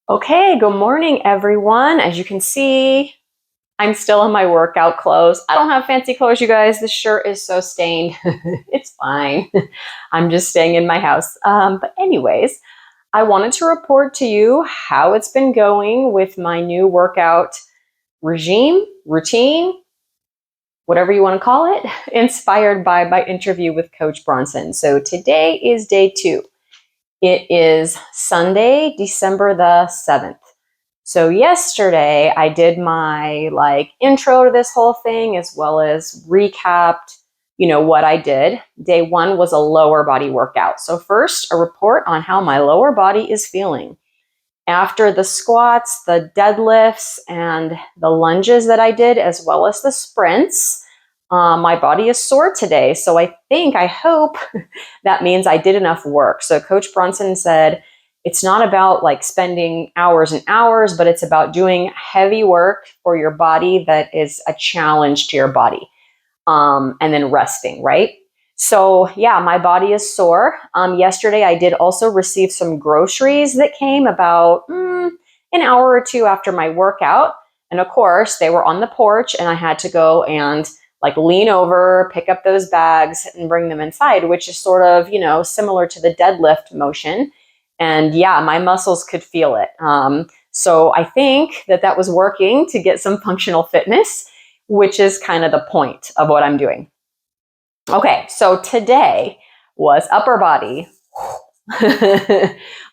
Okay, good morning, everyone. As you can see, I'm still in my workout clothes. I don't have fancy clothes, you guys. This shirt is so stained. It's fine. I'm just staying in my house. But anyways, I wanted to report to you how it's been going with my new workout regime, routine, whatever you want to call it, inspired by my interview with Coach Bronson. So today is day 2. It is Sunday, December the 7th. So yesterday I did my intro to this whole thing as well as recapped, what I did. Day 1 was a lower body workout. So first, a report on how my lower body is feeling. After the squats, the deadlifts, and the lunges that I did, as well as the sprints, my body is sore today. So I hope that means I did enough work. So Coach Bronson said, it's not about spending hours and hours, but it's about doing heavy work for your body that is a challenge to your body, and then resting, right? So yeah, my body is sore. Yesterday, I did also receive some groceries that came about an hour or two after my workout. And of course, they were on the porch and I had to go and lean over, pick up those bags and bring them inside, which is sort of, similar to the deadlift motion. And yeah, my muscles could feel it. So I think that was working to get some functional fitness, which is kind of the point of what I'm doing. Okay, so today was upper body.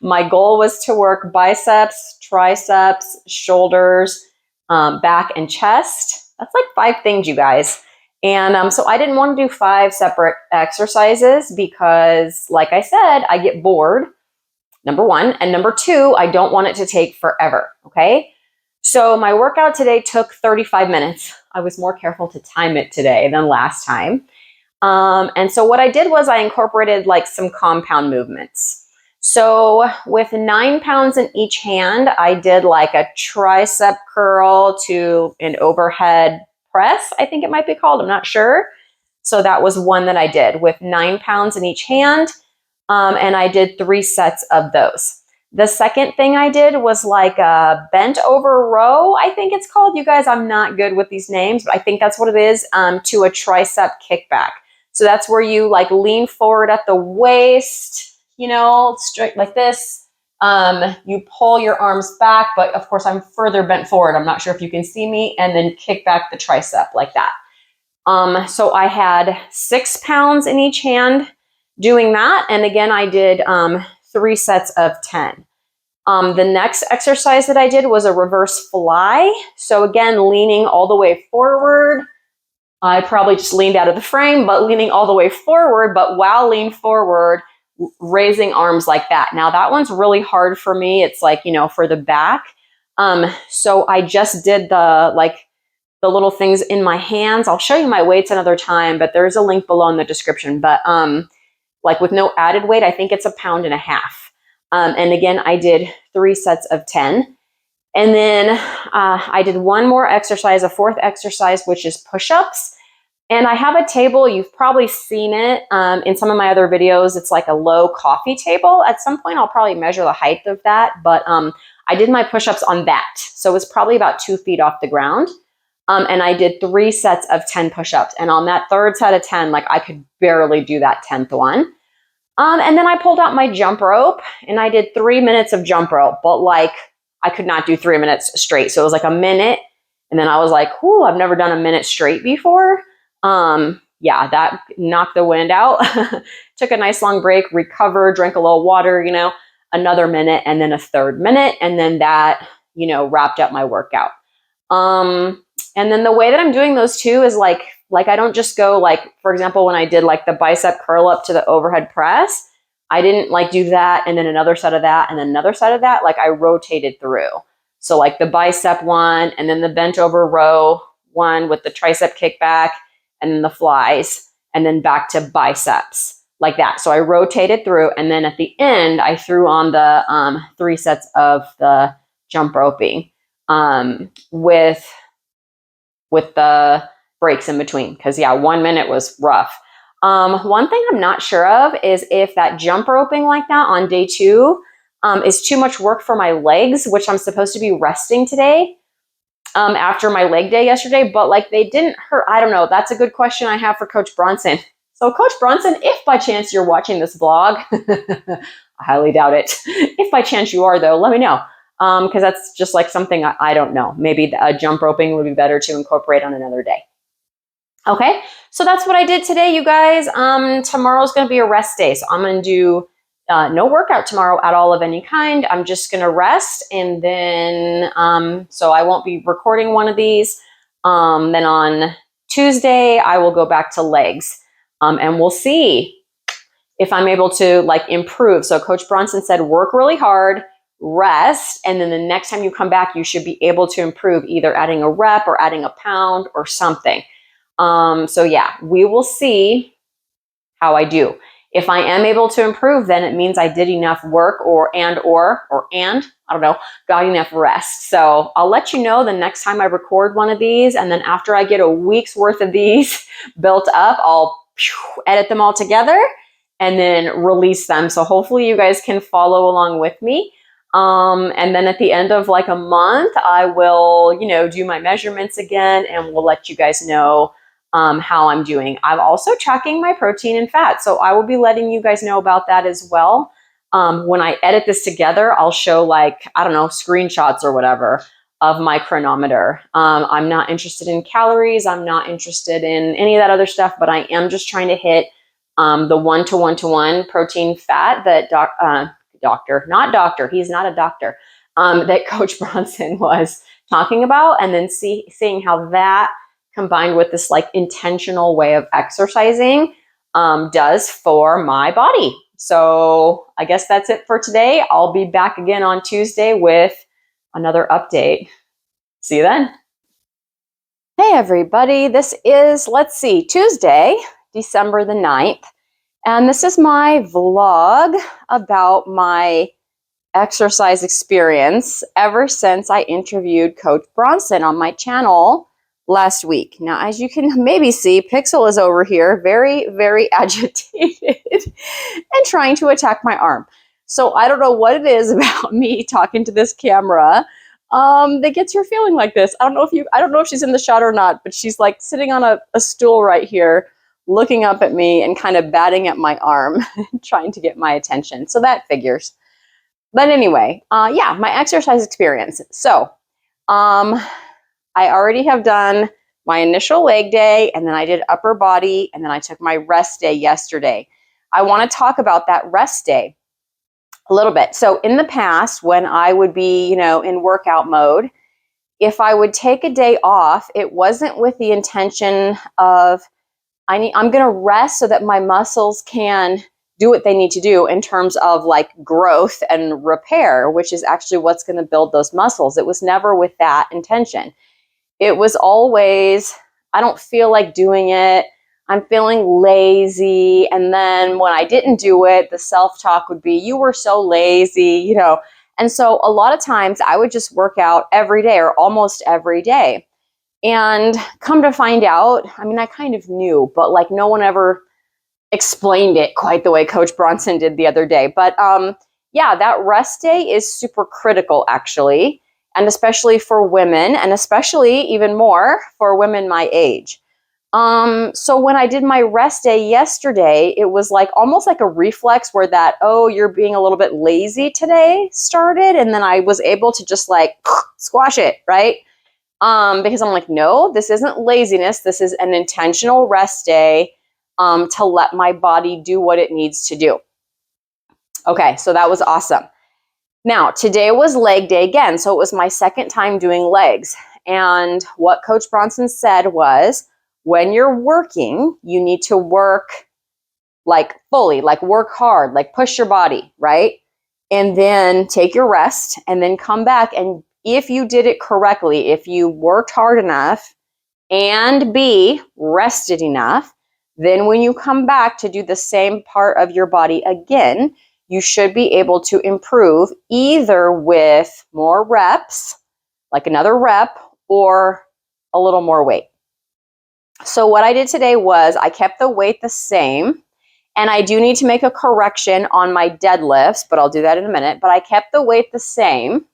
My goal was to work biceps, triceps, shoulders, back, and chest. That's 5 things, you guys. And so I didn't want to do 5 separate exercises because, like I said, I get bored, number 1. And number 2, I don't want it to take forever, okay? So my workout today took 35 minutes. I was more careful to time it today than last time. And so what I did was I incorporated some compound movements. So with 9 pounds in each hand, I did a tricep curl to an overhead press, I think it might be called. I'm not sure. So that was one that I did with 9 pounds in each hand. And I did 3 sets of those. The second thing I did was a bent over row, I think it's called. You guys, I'm not good with these names, but I think that's what it is, to a tricep kickback. So that's where you lean forward at the waist, straight like this. You pull your arms back, but of course I'm further bent forward. I'm not sure if you can see me, and then kick back the tricep like that. So I had 6 pounds in each hand doing that. And again, I did 3 sets of 10. The next exercise that I did was a reverse fly. So again, leaning all the way forward. I probably just leaned out of the frame, but leaning all the way forward, but while leaned forward, raising arms like that. Now that one's really hard for me. It's for the back. So I just did the little things in my hands. I'll show you my weights another time, but there's a link below in the description. But with no added weight, I think it's 1.5 pounds. And again, I did 3 sets of 10. And then I did one more exercise, a 4th exercise, which is push-ups. And I have a table. You've probably seen it in some of my other videos. It's a low coffee table. At some point, I'll probably measure the height of that. But I did my push-ups on that. So it was probably about 2 feet off the ground. And I did 3 sets of 10 push-ups. And on that 3rd set of 10, I could barely do that 10th one. And then I pulled out my jump rope and I did 3 minutes of jump rope. But I could not do 3 minutes straight. So it was a minute. And then I was whoo, I've never done a minute straight before. Yeah, that knocked the wind out. Took a nice long break, recovered, drank a little water, another minute, and then a 3rd minute. And then that, wrapped up my workout. And then the way that I'm doing those too is I don't just go for example, when I did the bicep curl up to the overhead press, I didn't do that and then another set of that and then another set of that. I rotated through. So the bicep one and then the bent over row one with the tricep kickback and then the flies and then back to biceps like that. So I rotated through and then at the end I threw on the 3 sets of the jump roping with the breaks in between. Because yeah, 1 minute was rough. One thing I'm not sure of is if that jump roping like that on day 2 is too much work for my legs, which I'm supposed to be resting today after my leg day yesterday, but like they didn't hurt. I don't know. That's a good question I have for Coach Bronson. So Coach Bronson, if by chance you're watching this vlog, I highly doubt it. If by chance you are though, let me know. Because that's just like something I don't know. Maybe a jump roping would be better to incorporate on another day. Okay, so that's what I did today, you guys. Tomorrow's going to be a rest day, so I'm going to do no workout tomorrow at all of any kind. I'm just going to rest, and then so I won't be recording one of these. Then on Tuesday, I will go back to legs, and we'll see if I'm able to like improve. So Coach Bronson said, work really hard, rest, and then the next time you come back, you should be able to improve, either adding a rep or adding a pound or something. So yeah, we will see how I do. If I am able to improve, then it means I did enough work and I don't know, got enough rest. So I'll let you know the next time I record one of these. And then after I get a week's worth of these built up, I'll edit them all together and then release them. So hopefully you guys can follow along with me. And then at the end of like a month, I will, do my measurements again, and we'll let you guys know how I'm doing. I'm also tracking my protein and fat, so I will be letting you guys know about that as well. When I edit this together, I'll show screenshots or whatever of my chronometer. I'm not interested in calories. I'm not interested in any of that other stuff, but I am just trying to hit the 1-to-1-to-1 protein fat that he's not a doctor, that Coach Bronson was talking about, and then seeing how that combined with this like intentional way of exercising does for my body. So I guess that's it for today. I'll be back again on Tuesday with another update. See you then. Hey everybody, this is, Tuesday, December the 9th. And this is my vlog about my exercise experience ever since I interviewed Coach Bronson on my channel last week. Now, as you can maybe see, Pixel is over here very, very agitated and trying to attack my arm. So I don't know what it is about me talking to this camera that gets her feeling like this. I don't know if she's in the shot or not, but she's like sitting on a stool right here, looking up at me and kind of batting at my arm, trying to get my attention. So that figures. But anyway, my exercise experience. So, I already have done my initial leg day, and then I did upper body, and then I took my rest day yesterday. I want to talk about that rest day a little bit. So in the past, when I would be, in workout mode, if I would take a day off, it wasn't with the intention of, I'm going to rest so that my muscles can do what they need to do in terms of like growth and repair, which is actually what's going to build those muscles. It was never with that intention. It was always, I don't feel like doing it. I'm feeling lazy. And then when I didn't do it, the self-talk would be, you were so lazy, And so a lot of times I would just work out every day or almost every day. And come to find out, I kind of knew, but like no one ever explained it quite the way Coach Bronson did the other day. But that rest day is super critical actually, and especially for women, and especially even more for women my age. So when I did my rest day yesterday, it was like almost like a reflex where that, oh, you're being a little bit lazy today started. And then I was able to just like squash it, right? Because I'm like, no, this isn't laziness. This is an intentional rest day to let my body do what it needs to do. Okay, so that was awesome. Now, today was leg day again. So it was my second time doing legs. And what Coach Bronson said was, when you're working, you need to work like fully, like work hard, like push your body, right? And then take your rest and then come back. And if you did it correctly, if you worked hard enough and rested enough, then when you come back to do the same part of your body again, you should be able to improve either with more reps, like another rep, or a little more weight. So what I did today was I kept the weight the same, And I do need to make a correction on my deadlifts, but I'll do that in a minute. But I kept the weight the same,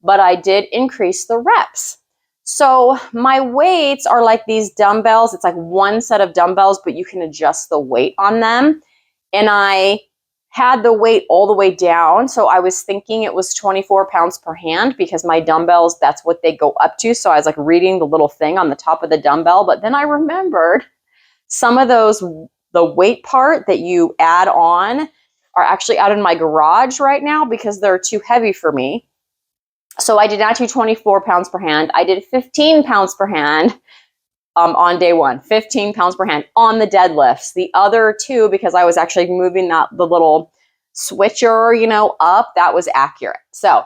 but I did increase the reps. So my weights are like these dumbbells. It's like one set of dumbbells, but you can adjust the weight on them. And I had the weight all the way down. So I was thinking it was 24 pounds per hand because my dumbbells, that's what they go up to. So I was like reading the little thing on the top of the dumbbell. But then I remembered some of those, the weight part that you add on are actually out in my garage right now because they're too heavy for me. So I did not do 24 pounds per hand. I did 15 pounds per hand on day one, 15 pounds per hand on the deadlifts. The other two, because I was actually moving the little switcher, up, that was accurate. So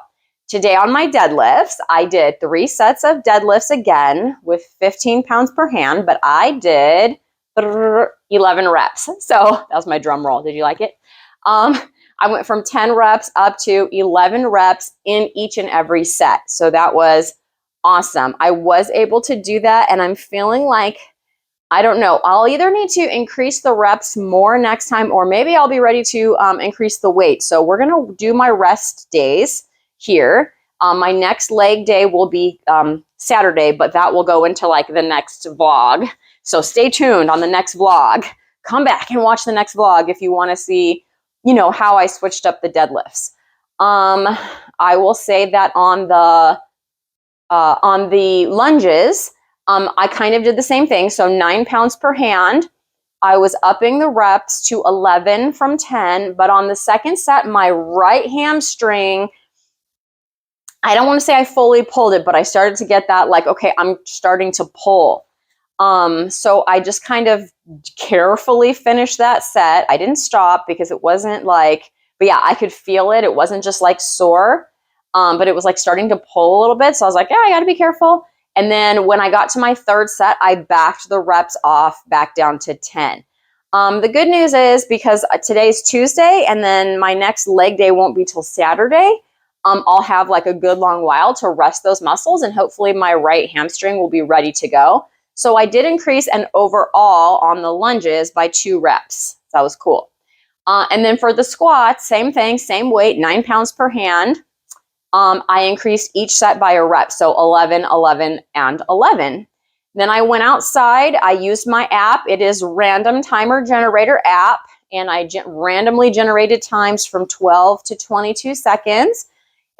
today on my deadlifts, I did 3 sets of deadlifts again with 15 pounds per hand, but I did 11 reps. So that was my drum roll. Did you like it? I went from 10 reps up to 11 reps in each and every set. So that was awesome. I was able to do that, and I'm feeling like, I don't know, I'll either need to increase the reps more next time, or maybe I'll be ready to increase the weight. So we're going to do my rest days here. My next leg day will be Saturday, but that will go into like the next vlog. So stay tuned on the next vlog. Come back and watch the next vlog if you want to see, how I switched up the deadlifts. I will say that on the lunges, I kind of did the same thing. So 9 pounds per hand. I was upping the reps to 11 from 10, but on the second set, my right hamstring, I don't want to say I fully pulled it, but I started to get that like, okay, I'm starting to pull. So I just kind of carefully finished that set. I didn't stop because it wasn't like, but yeah, I could feel it. It wasn't just like sore, but it was like starting to pull a little bit. So I was like, yeah, I got to be careful. And then when I got to my third set, I backed the reps off back down to 10. The good news is because today's Tuesday and then my next leg day won't be till Saturday, I'll have like a good long while to rest those muscles, and hopefully my right hamstring will be ready to go. So I did increase an overall on the lunges by 2 reps. That was cool. And then for the squats, same thing, same weight, 9 pounds per hand. I increased each set by a rep. So 11, 11, and 11. Then I went outside. I used my app. It is Random Timer Generator app. And I randomly generated times from 12 to 22 seconds.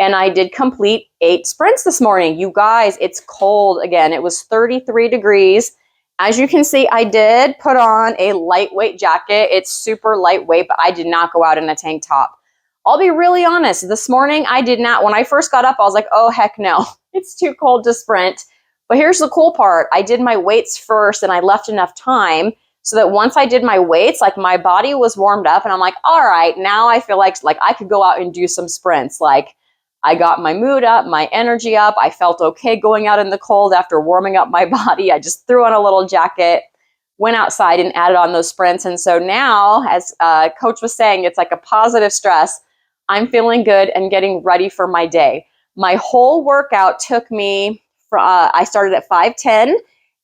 And I did complete 8 sprints this morning. You guys, it's cold again. It was 33 degrees. As you can see, I did put on a lightweight jacket. It's super lightweight, but I did not go out in a tank top. I'll be really honest. This morning, I did not. When I first got up, I was like, oh, heck no. It's too cold to sprint. But here's the cool part. I did my weights first, and I left enough time so that once I did my weights, like my body was warmed up, and I'm like, all right, now I feel like I could go out and do some sprints. Like, I got my mood up, my energy up. I felt okay going out in the cold after warming up my body. I just threw on a little jacket, went outside and added on those sprints. And so now, as Coach was saying, it's like a positive stress. I'm feeling good and getting ready for my day. My whole workout took me, I started at 5:10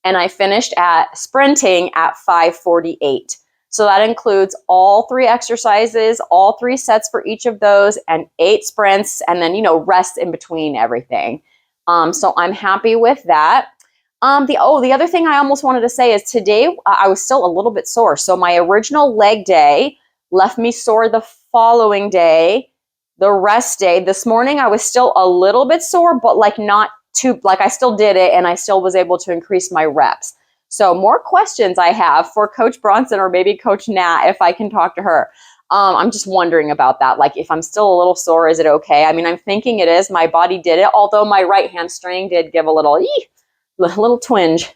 and I finished at sprinting at 5:48. So that includes all 3 exercises, all 3 sets for each of those, and 8 sprints, and then, rest in between everything. So I'm happy with that. The other thing I almost wanted to say is today I was still a little bit sore. So my original leg day left me sore the following day, the rest day. This morning I was still a little bit sore, but not too, I still did it and I still was able to increase my reps. So more questions I have for Coach Bronson or maybe Coach Nat, if I can talk to her. I'm just wondering about that. Like if I'm still a little sore, is it okay? I mean, I'm thinking it is. My body did it, although my right hamstring did give a little twinge.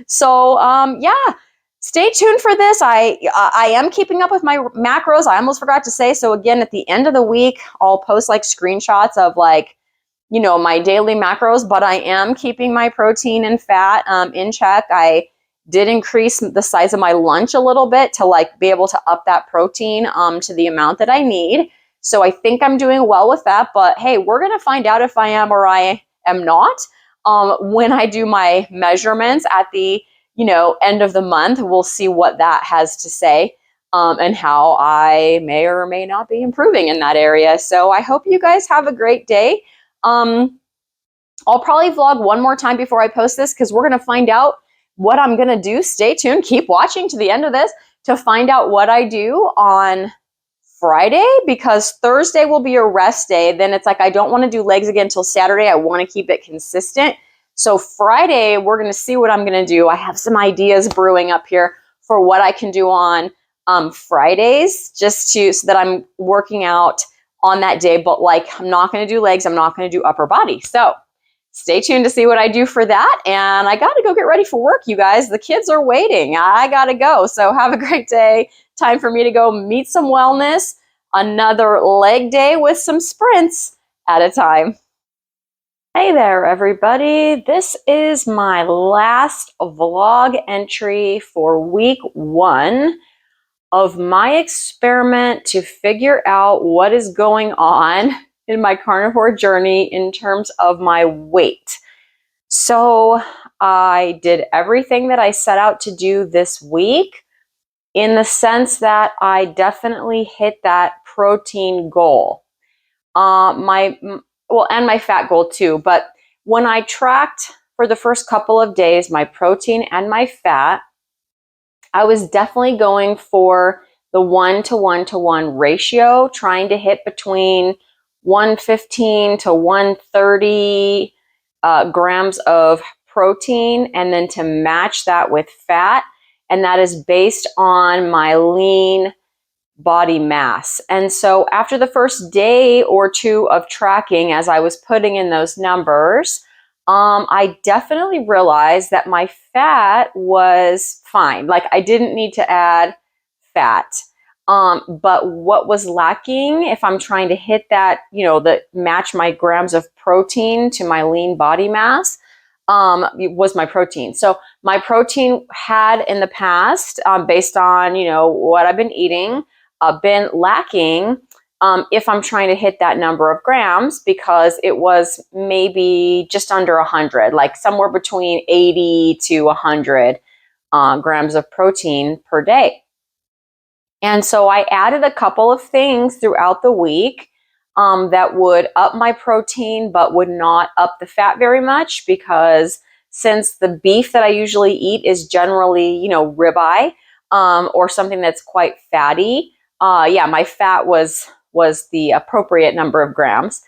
So yeah, stay tuned for this. I am keeping up with my macros. I almost forgot to say. So again, at the end of the week, I'll post screenshots of my daily macros, but I am keeping my protein and fat in check. I did increase the size of my lunch a little bit to be able to up that protein to the amount that I need. So I think I'm doing well with that, but hey, we're going to find out if I am or I am not. When I do my measurements at the, end of the month, we'll see what that has to say. and how I may or may not be improving in that area. So I hope you guys have a great day. I'll probably vlog one more time before I post this because we're going to find out what I'm going to do. Stay tuned. Keep watching to the end of this to find out what I do on Friday, because Thursday will be a rest day. Then it's like I don't want to do legs again until Saturday. I want to keep it consistent. So Friday, we're going to see what I'm going to do. I have some ideas brewing up here for what I can do on Fridays, just so that I'm working out on that day. But like, I'm not going to do legs. I'm not going to do upper body. So stay tuned to see what I do for that. And I got to go get ready for work, you guys. The kids are waiting. I got to go. So have a great day. Time for me to go meet some wellness. Another leg day with some sprints at a time. Hey there, everybody. This is my last vlog entry for week 1 of my experiment to figure out what is going on in my carnivore journey in terms of my weight. So I did everything that I set out to do this week, in the sense that I definitely hit that protein goal. And my fat goal too. But when I tracked for the first couple of days my protein and my fat, I was definitely going for the 1-to-1-to-1 ratio, trying to hit between 115 to 130 grams of protein, and then to match that with fat. And that is based on my lean body mass. And so after the first day or two of tracking, as I was putting in those numbers, I definitely realized that my fat was fine. Like, I didn't need to add fat. But what was lacking, if I'm trying to hit that, match my grams of protein to my lean body mass, was my protein. So my protein had in the past, based on, what I've been eating, been lacking if I'm trying to hit that number of grams, because it was maybe just under 100, like somewhere between 80 to 100 grams of protein per day. And so I added a couple of things throughout the week that would up my protein, but would not up the fat very much, because since the beef that I usually eat is generally, ribeye or something that's quite fatty, my fat was the appropriate number of grams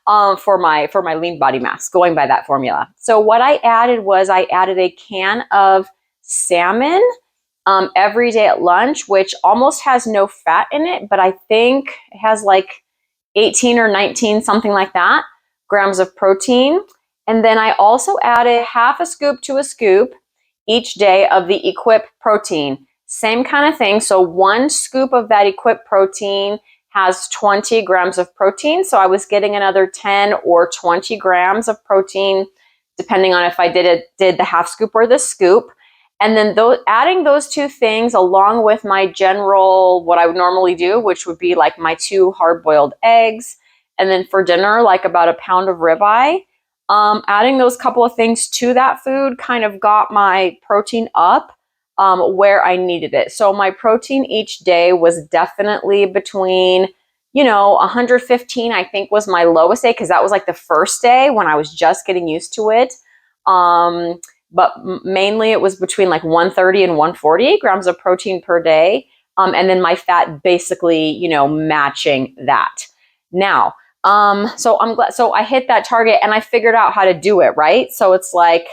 for my lean body mass, going by that formula. So what I added was I added a can of salmon every day at lunch, which almost has no fat in it, but I think it has like 18 or 19, something like that, grams of protein. And then I also added half a scoop to a scoop each day of the Equip protein. Same kind of thing. So 1 scoop of that Equip protein has 20 grams of protein. So I was getting another 10 or 20 grams of protein, depending on if I did the half scoop or the scoop. And then adding those 2 things along with my general, what I would normally do, which would be like my 2 hard-boiled eggs. And then for dinner, like about a pound of ribeye. Adding those couple of things to that food kind of got my protein up where I needed it. So my protein each day was definitely between, 115, I think was my lowest day, because that was like the first day when I was just getting used to it. But mainly it was between like 130 and 140 grams of protein per day. And then my fat basically, matching that. Now, so I'm glad, so I hit that target and I figured out how to do it, right? So it's like,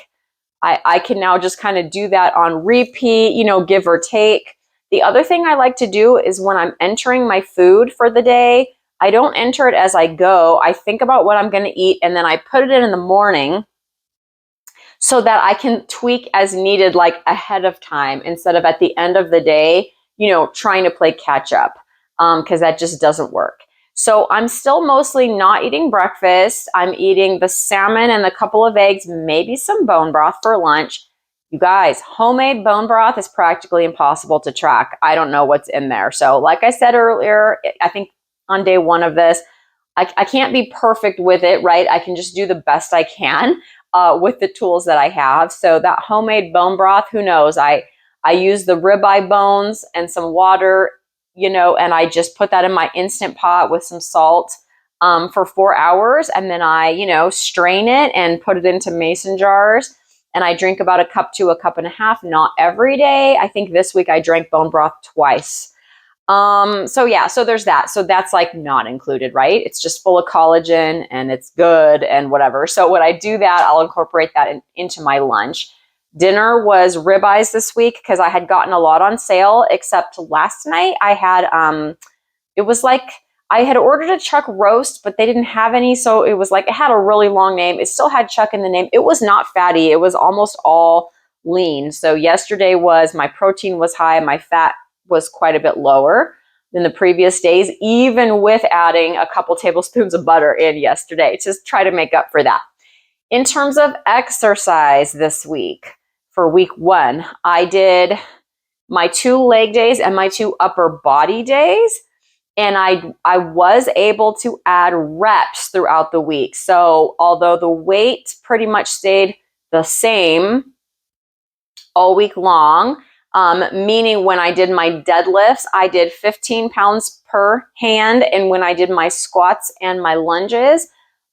I can now just kind of do that on repeat, give or take. The other thing I like to do is when I'm entering my food for the day, I don't enter it as I go. I think about what I'm going to eat and then I put it in the morning, so that I can tweak as needed, like ahead of time, instead of at the end of the day, trying to play catch up, because that just doesn't work. So I'm still mostly not eating breakfast. I'm eating the salmon and a couple of eggs, maybe some bone broth for lunch. You guys, homemade bone broth is practically impossible to track. I don't know what's in there. So like I said earlier, I think on day 1 of this, I can't be perfect with it, right? I can just do the best I can with the tools that I have. So that homemade bone broth, who knows? I use the ribeye bones and some water and I just put that in my Instant Pot with some salt for 4 hours. And then I, strain it and put it into mason jars. And I drink about a cup to a cup and a half, not every day. I think this week I drank bone broth twice. So there's that. So that's like not included, right? It's just full of collagen and it's good and whatever. So when I do that, I'll incorporate that into my lunch. Dinner was ribeyes this week because I had gotten a lot on sale, except last night I had, it was like, I had ordered a chuck roast, but they didn't have any. So it was like, it had a really long name. It still had chuck in the name. It was not fatty. It was almost all lean. So yesterday my protein was high. My fat was quite a bit lower than the previous days, even with adding a couple tablespoons of butter in yesterday to try to make up for that. In terms of exercise this week, for week 1, I did my 2 leg days and my 2 upper body days. And I was able to add reps throughout the week. So although the weight pretty much stayed the same all week long, meaning when I did my deadlifts, I did 15 pounds per hand. And when I did my squats and my lunges,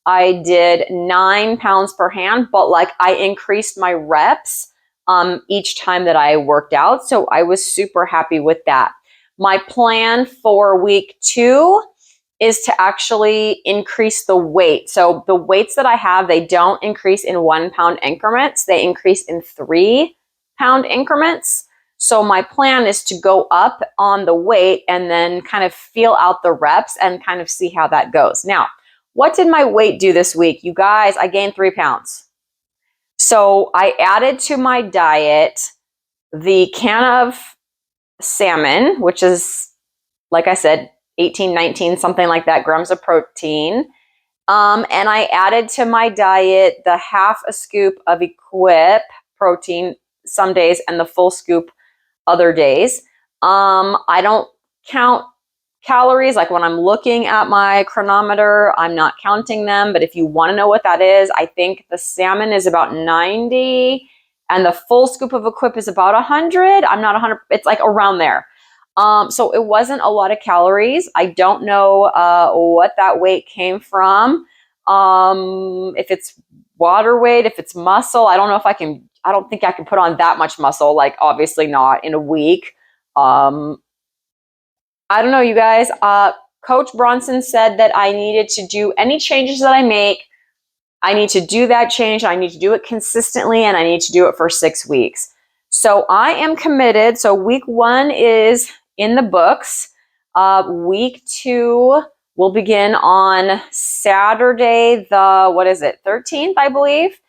I did 9 pounds per hand, but like I increased my reps each time that I worked out. So I was super happy with that. My plan for week 2 is to actually increase the weight. So the weights that I have, they don't increase in 1 pound increments. They increase in 3 pound increments. So my plan is to go up on the weight and then kind of feel out the reps and kind of see how that goes. Now, what did my weight do this week? You guys, I gained 3 pounds. So I added to my diet the can of salmon, which is, like I said, 18, 19, something like that grams of protein. And I added to my diet the half a scoop of Equip protein some days and the full scoop other days. I don't count calories. Like when I'm looking at my chronometer, I'm not counting them. But if you want to know what that is, I think the salmon is about 90 and the full scoop of Equip is about 100. I'm not 100. It's like around there. So it wasn't a lot of calories. I don't know what that weight came from. If it's water weight, if it's muscle, I don't know if I don't think I can put on that much muscle. Like obviously not in a week. I don't know, you guys. Coach Bronson said that I needed to do any changes that I make. I need to do that change. I need to do it consistently, and I need to do it for 6 weeks. So I am committed. So week 1 is in the books. Week 2 will begin on Saturday, the 13th, I believe.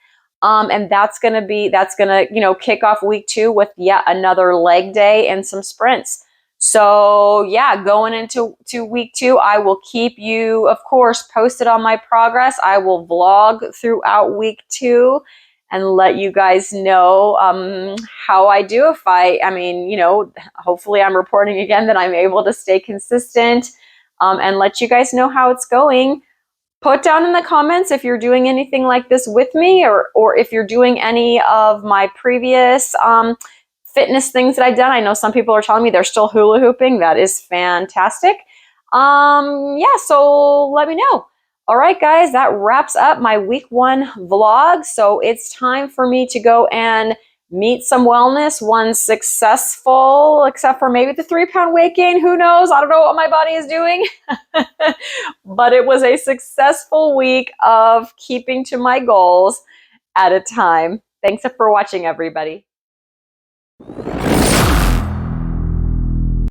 And that's gonna kick off week 2 with yet another leg day and some sprints. So yeah, going into week 2, I will keep you, of course, posted on my progress. I will vlog throughout week 2 and let you guys know how I do. Hopefully I'm reporting again that I'm able to stay consistent and let you guys know how it's going. Put down in the comments if you're doing anything like this with me or if you're doing any of my previous fitness things that I've done. I know some people are telling me they're still hula hooping. That is fantastic. So let me know. All right, guys, that wraps up my week 1 vlog. So it's time for me to go and meet some wellness. One successful, except for maybe the 3 pound weight gain. Who knows? I don't know what my body is doing. But it was a successful week of keeping to my goals at a time. Thanks for watching, everybody.